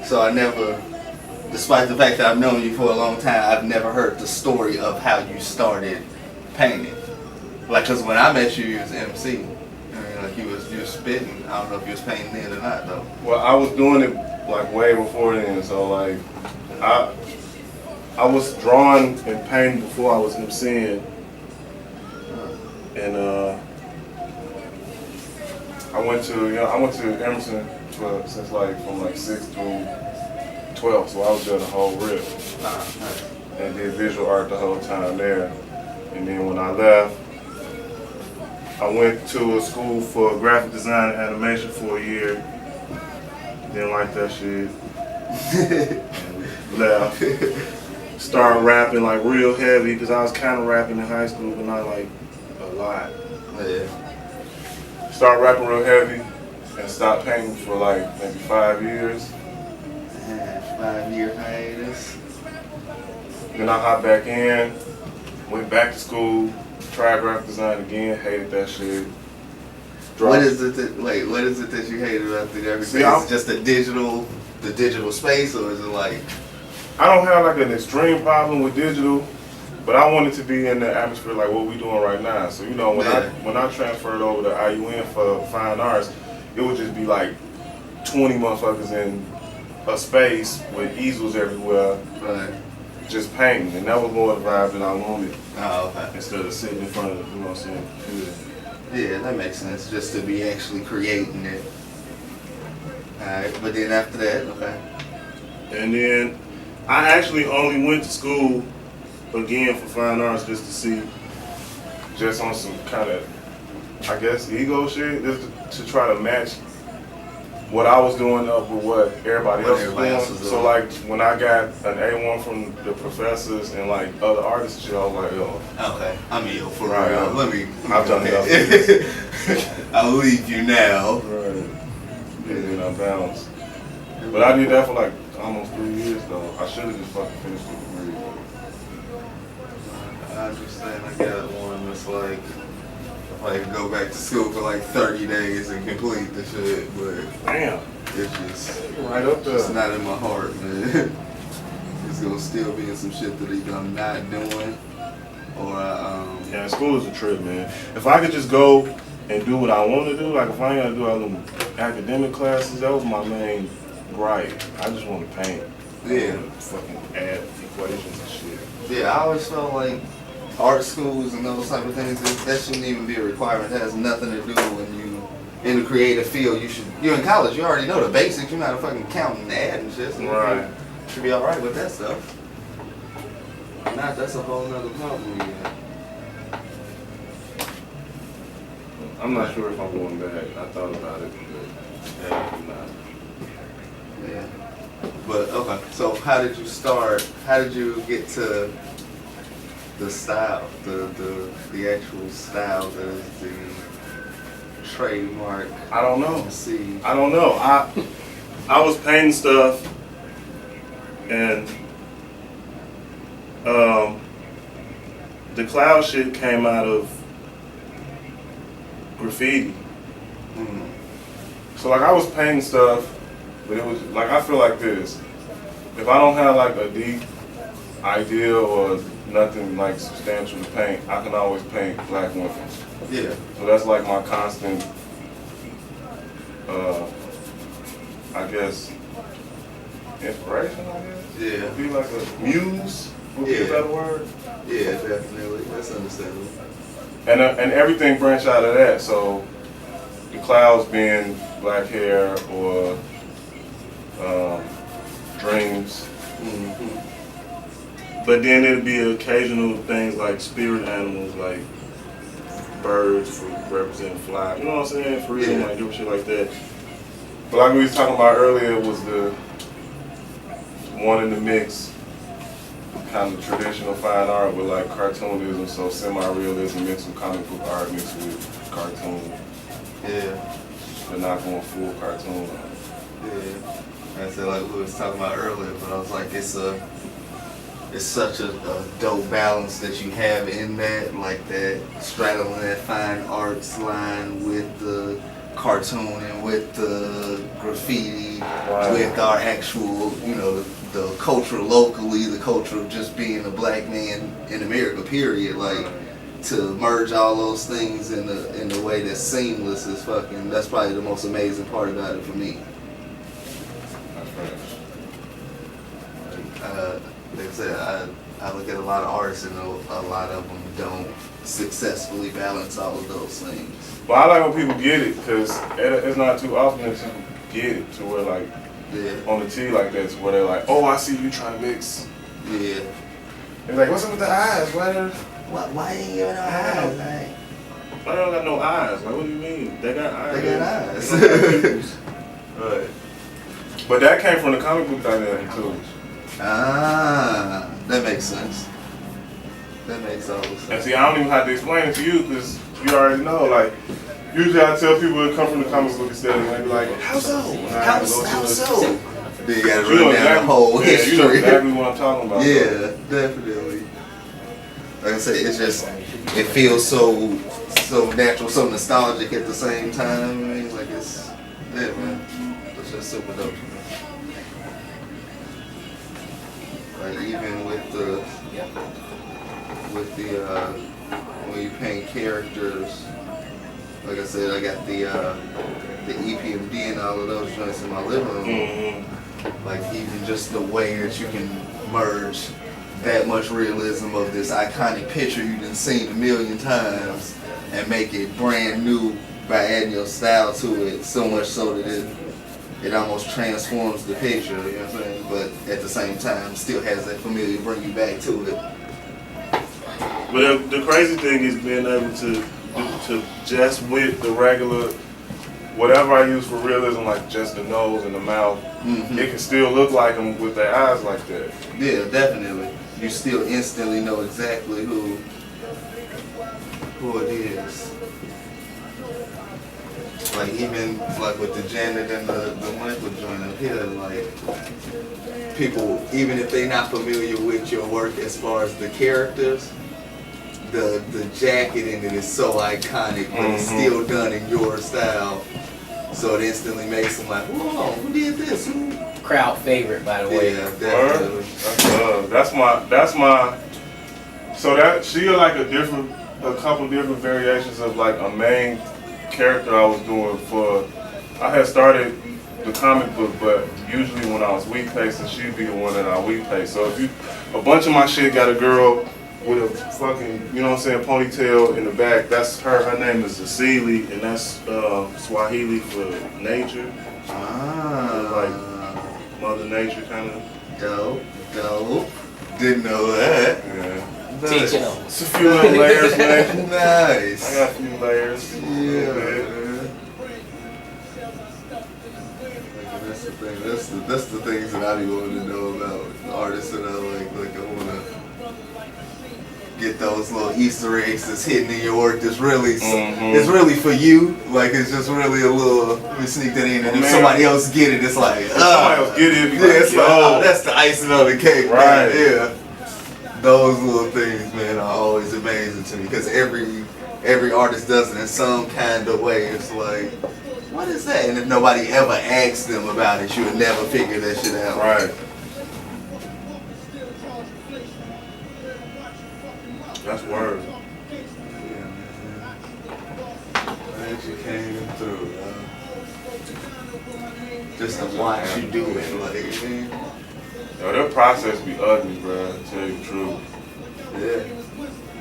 So I never, despite the fact that I've known you for a long time, I've never heard the story of how you started painting. Like, cause when I met you was MC. I mean, like you was spitting. I don't know if you was painting then or not though. Well, I was doing it like way before then. So like, I was drawing and painting before I was MCing, and I went to Emcee since like from like 6th through 12th. So I was there the whole rip. Nice. And did visual art the whole time there. And then when I left, I went to a school for graphic design and animation for a year. Didn't like that shit. And left. Started rapping like real heavy because I was kind of rapping in high school, but not like a lot. Yeah. Started rapping real heavy and stopped painting for like maybe 5 years. 5-year hiatus. Then I hopped back in, went back to school, tried graphic design again, hated that shit. What is it that you hate about the graphic design? Is it just the digital space, or is it like? I don't have like an extreme problem with digital, but I want it to be in the atmosphere like what we doing right now. So you know, when I transferred over to IUN for fine arts, it would just be like 20 motherfuckers in a space with easels everywhere. Right. Just painting, and that was more the vibe that I wanted. Oh, okay. Instead of sitting in front of, you know what I'm saying, computer. Yeah, that makes sense. Just to be actually creating it. Alright, but then after that, okay. And then I actually only went to school again for fine arts just to see, just on some kind of, I guess, ego shit, just to try to match what I was doing up with what everybody else was doing. So like when I got an A1 from the professors and like other artists and shit, I was like, yo. Okay, I mean, yo, for right, real. I've done it. I'll leave you now. Right. And then I bounced. But I did that for like almost 3 years though. I should have just fucking finished the degree. I understand. I got one that's like, if I could go back to school for like 30 days and complete the shit, but damn, it's just right up there. It's not in my heart, man. It's gonna still be in some shit that either I'm not doing, or yeah, school is a trip, man. If I could just go and do what I want to do, like if I ain't gotta do all them academic classes, that was my main gripe. I just want to paint. Yeah. Fucking add equations and shit. Yeah, I always felt like art schools and those type of things, that shouldn't even be a requirement. It has nothing to do when you in the creative field. You're in college, you already know the basics. You're not fucking counting and adding shit. So right. You should be alright with that stuff. If not, that's a whole nother problem you got. I'm not sure if I'm going back. I thought about it, but I'm not. Yeah. But okay, so how did you start? How did you get to the style, the actual style that is the trademark? I don't know. Emcee. I don't know. I was painting stuff, and the cloud shit came out of graffiti. Mm. So like I was painting stuff, but it was like I feel like this. If I don't have like a deep idea or nothing like substantial to paint, I can always paint black women. Yeah. So that's like my constant, I guess, inspiration, I guess? Yeah. It'd be like a muse, would be a better word. Yeah, definitely. That's understandable. And everything branched out of that. So the clouds being black hair or dreams. Mm-hmm. But then it'd be occasional things like spirit animals, like birds for representing fly. You know what I'm saying? Freedom, like doing shit like that. But like we was talking about earlier, was the one in the mix, kind of traditional fine art with like cartoonism, so semi-realism mixed with comic book art mixed with cartoon. Yeah. But not going full cartoon. Yeah. I said like we was talking about earlier, but I was like it's such a dope balance that you have in that, like that straddling that fine arts line with the cartooning, with the graffiti, with our actual, you know, the culture locally, the culture of just being a black man in America, period. Like, to merge all those things in the way that's seamless is fucking, that's probably the most amazing part about it for me. That's right. Like I said, I look at a lot of artists and a lot of them don't successfully balance all of those things. But I like when people get it, because it's not too often that people get it to where, like, on the T like that, to where they're like, oh, I see you trying to mix. Yeah. They're like, what's up with the eyes? Why ain't you no eyes? Like, why they don't got no eyes? Like, what do you mean? They got eyes. They got eyes. Right. But that came from the comic book dynamic too. Ah, that makes sense. That makes all the sense. And see, I don't even have to explain it to you, because you already know. Like, usually I tell people that come from the comic book instead, and they be like, how so? How so? Then you gotta You know run down the whole history. You know exactly what I'm talking about. Yeah, definitely. Like I said, it's just, it feels so natural, so nostalgic at the same time. I mean, like, it's, yeah, man. It's just super dope. Like, even with the when you paint characters, like I said, I got the EPMD and all of those joints in my living room. Mm-hmm. Like, even just the way that you can merge that much realism of this iconic picture you've been seen a million times and make it brand new by adding your style to it, so much so that it almost transforms the picture, you know what I'm saying? But at the same time, still has that familiar, bring you back to it. But the crazy thing is being able to just with the regular, whatever I use for realism, like just the nose and the mouth, it can still look like them with their eyes like that. Yeah, definitely. You still instantly know exactly who it is. Like, even like with the Janet and the Michael joint up here, like, people, even if they're not familiar with your work as far as the characters, the jacket in it is so iconic, but it's still done in your style. So it instantly makes them like, whoa, who did this? Who? Crowd favorite, by the way. Yeah, definitely. That's my. So that she like a couple different variations of like a main character I was doing for. I had started the comic book, but usually when I was weak pacing, she'd be the one that I weak pace. So if a bunch of my shit got a girl with a fucking, you know what I'm saying, ponytail in the back, that's her. Her name is Asili, and that's Swahili for nature. Like Mother Nature kind of. Dope. Didn't know that. Yeah. Nice. Teaching them. It's a few little layers, man. Nice. I got a few layers. Yeah. That's the things that I be wanting to know about artists that I like I wanna get those little Easter eggs that's hidden in your work that's really it's really for you. Like, it's just really a little, let me sneak that in, and if somebody else get it, it's like, somebody else get it, it's like, oh, that's the icing on the cake, right? Man. Yeah. Those little things, man, are always amazing to me, because every artist does it in some kind of way. It's like, what is that? And if nobody ever asks them about it, you would never figure that shit out. Right. That's word. Yeah, man. Glad you came through, just to watch you do it, like, man. Yo, that process be ugly, bro, to tell you the truth. Yeah.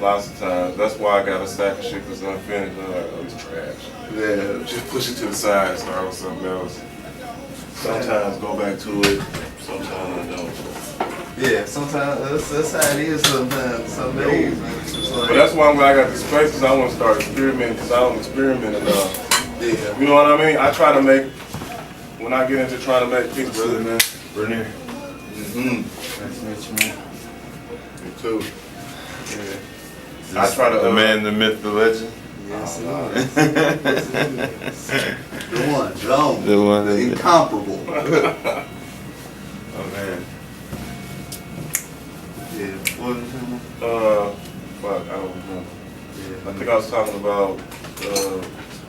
Lots of times. That's why I got a stack of shit that's unfinished. I'm like, oh, it's trash. Yeah. Just push it to the side and start with something else. Sometimes go back to it, sometimes I don't. Yeah, sometimes that's how it is sometimes, some days, man. It's just like, But that's why I'm glad I got this space, because I want to start experimenting, because I don't experiment enough. yeah. You know what I mean? I try to make, when I get into trying to make things, brother, man. Bernier. Nice to meet you, man. Me too. Yeah. I try to, the man, the myth, the legend. Yes, the one, the only, The one, the incomparable. Oh man. Yeah. What was it, man? fuck, I don't remember. Yeah. I think I was talking about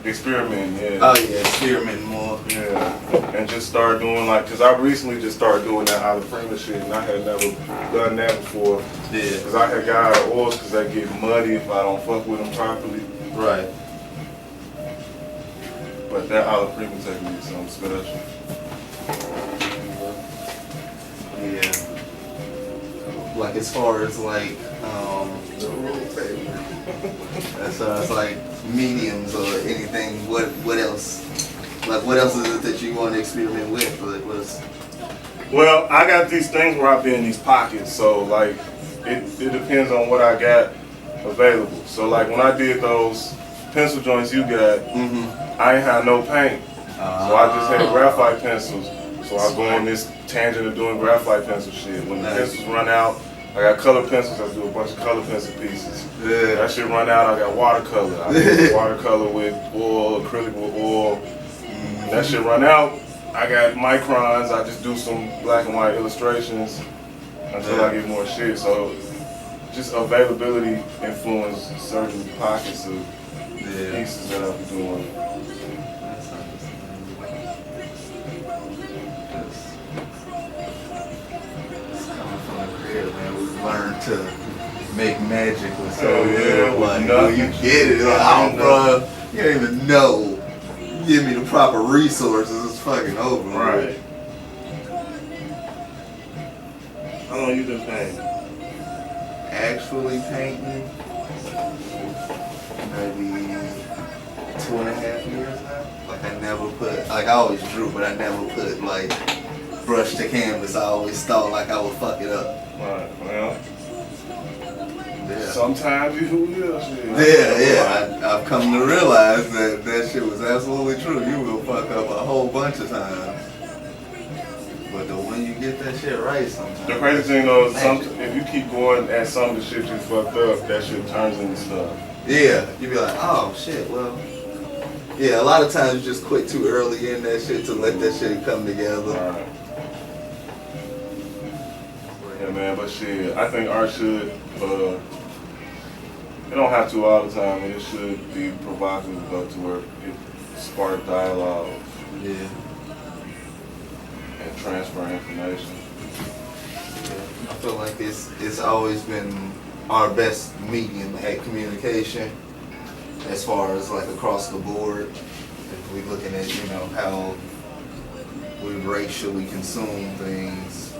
Experimenting, yeah. Oh yeah, experimenting more. Yeah, and just start doing like, cause I recently just started doing that Alafrema shit, and I had never done that before. Yeah. Cause I had got out of oils, cause they get muddy if I don't fuck with them properly. Right. But that Alafrema technique is something special. Yeah. Like as far as like as far as like mediums or anything, what else? Like what else is it that you want to experiment with? Like what's Well, I got these things where I be in these pockets, so like it depends on what I got available. So like when I did those pencil joints you got, I ain't had no paint, so I just had graphite pencils. So I go on this tangent of doing graphite pencil shit. When the pencils run out, I got color pencils. I do a bunch of color pencil pieces. Yeah. That shit run out. I got watercolor. I do watercolor with oil, acrylic with oil. That shit run out. I got microns. I just do some black and white illustrations until I get more shit. So just availability influence certain pockets of pieces that I'll be doing. Man, we learned to make magic with so yeah, like nothing. you get it. Like, oh, bro, you don't even know. Give me the proper resources, it's fucking over. Right. How long you been painting? Actually painting, maybe 2.5 years now. Like I never put, like I always drew, but I never put like brush to canvas. I always thought like I would fuck it up. Right, well, Yeah. sometimes you will, shit. I've come to realize that that shit was absolutely true. You will fuck up a whole bunch of times. But when you get that shit right sometimes. The crazy thing though is if you keep going at some of the shit you fucked up, that shit turns into stuff. Yeah, you be like, oh shit, well. Yeah, a lot of times you just quit too early in that shit to let that shit come together. Right. Yeah, man, but shit, I think art should, it don't have to all the time, and it should be provocative enough to where it spark dialogue Yeah. and transfer information. I feel like it's always been our best medium at communication as far as like across the board. If we're looking at, you know, how we racially consume things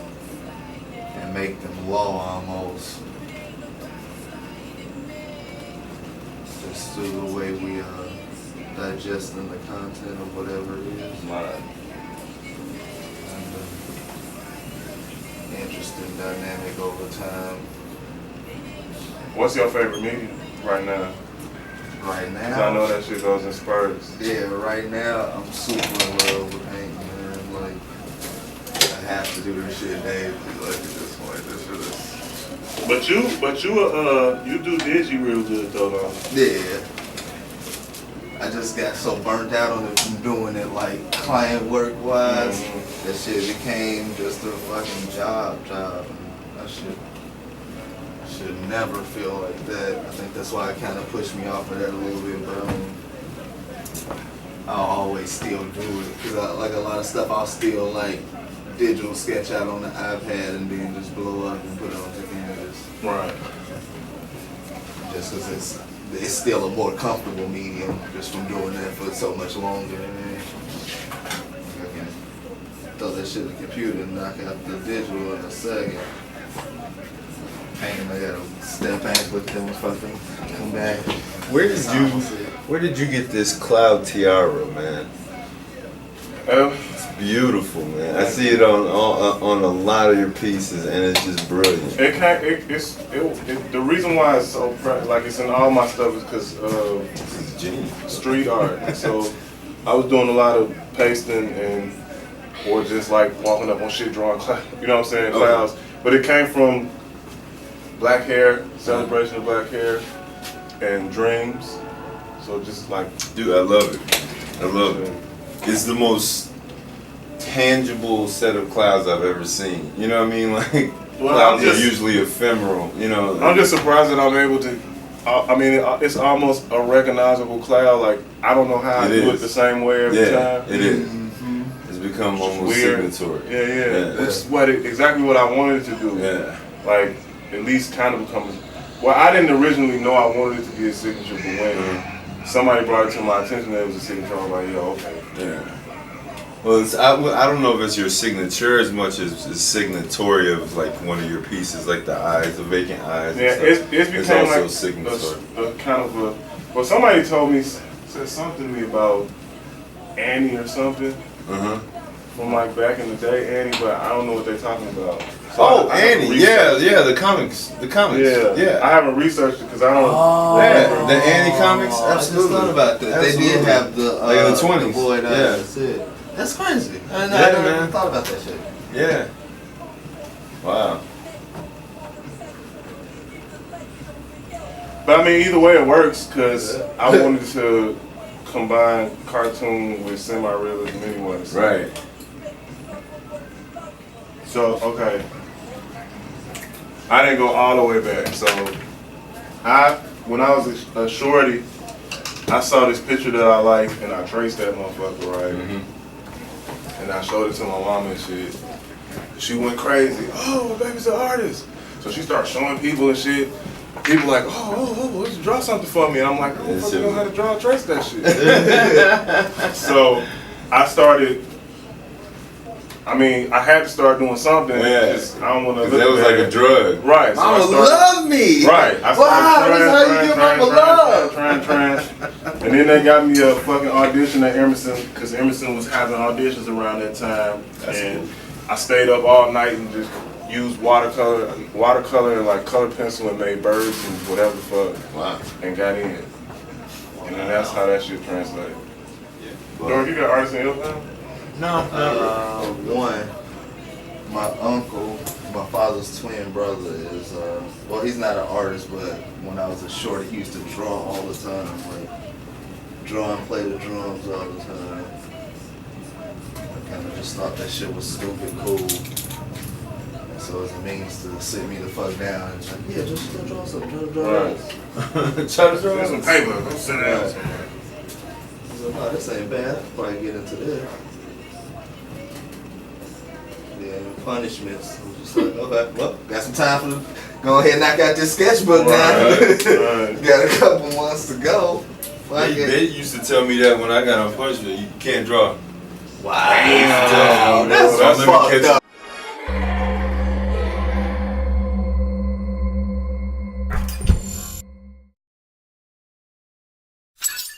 and make them law almost. Just through the way we digesting the content of whatever it is. Right. And, interesting dynamic over time. What's your favorite medium right now? Right 'Cause now, I know that shit goes in spurts. yeah, right now I'm super in love with painting, man. Like, I have to do this shit daily. Like at this point, this shit is. But you do digi real good though, though. Yeah. I just got so burnt out on it from doing it like client work wise. That shit became just a fucking job. And I should never feel like that. I think that's why it kind of pushed me off of that a little bit, but I'll always still do it. Cause like a lot of stuff I'll still like digital sketch out on the iPad and then just blow up and put it onto canvas. Right. Just cause it's still a more comfortable medium just from doing that for so much longer. I can throw that shit in the computer and knock out the digital in a second. Painting, I gotta step back, look at them fucking come back. Where did you get this cloud tiara, man? It's beautiful, man. I see it on a lot of your pieces, and it's just brilliant. The reason why it's so like it's in all my stuff is because It's genius. street art. And so I was doing a lot of pasting or just like walking up on shit drawing clouds. You know what I'm saying? Clouds. But it came from black hair, celebration of black hair, and dreams. So just like, Dude, I love it. I love it. It's the most tangible set of clouds I've ever seen. You know what I mean? Like, Well, clouds I'm are just- usually ephemeral, you know. I'm just surprised that I'm able to I mean, it's almost a recognizable cloud. Like, I don't know how I do it the same way every time. It is. It's become almost signatory. Yeah. Which is exactly what I wanted to do. Yeah. Like, at least kind of become. Well, I didn't originally know I wanted it to be a signature, but when somebody brought it to my attention that it was a signature, I was like, yeah, okay. Yeah. Well, I don't know if it's your signature as much as it's signatory of like one of your pieces, like the eyes, the vacant eyes. Yeah, it's become also like signatory. a kind of a. Well, somebody said something to me about Annie or something. From like back in the day, Annie, but I don't know what they're talking about. So Annie, the comics. Yeah. I haven't researched it because I don't. The Annie comics, I just absolutely. thought about that. Absolutely. They did have the like in the 20s. Boy, that's it. That's crazy. I never even thought about that shit. Yeah. Wow. But I mean, either way, it works because I wanted to combine cartoon with semi-realism anyway. So. Right. So, okay. I didn't go all the way back. So, when I was a shorty, I saw this picture that I liked and I traced that motherfucker, right? And I showed it to my mama and shit. She went crazy. Oh, my baby's an artist. So she started showing people and shit. People like, oh, just draw something for me. And I'm like, I don't fucking know how to draw and trace that shit. So I started. I mean, I had to start doing something. Yeah. I don't want to look that was like a drug. Right. So Mama love me. Right. I Wow, that's how you give mama love. Trying. And then they got me a fucking audition at Emcee because Emcee was having auditions around that time. And I stayed up all night and just used watercolor and like color pencil and made birds and whatever the fuck. Wow. And got in. And then that's how that shit translated. Yeah. Dork, you got artists in your family? No. One, my uncle, my father's twin brother is, well, he's not an artist, but when I was a short, he used to draw all the time, like draw and play the drums all the time. I kind of just thought that shit was stupid cool. So as a means to sit me the fuck down and like, yeah, just go draw something, try to draw Right. Try to draw There's some paper, go sit down somewhere. I was like, oh, this ain't bad. I could probably get into this. Yeah, punishments. I was just like, okay, well, got some time for go ahead and knock out this sketchbook now. Right. Got a couple months to go. They used to tell me that when I got on punishment, you can't draw. Wow, that's Let me fucked catch up.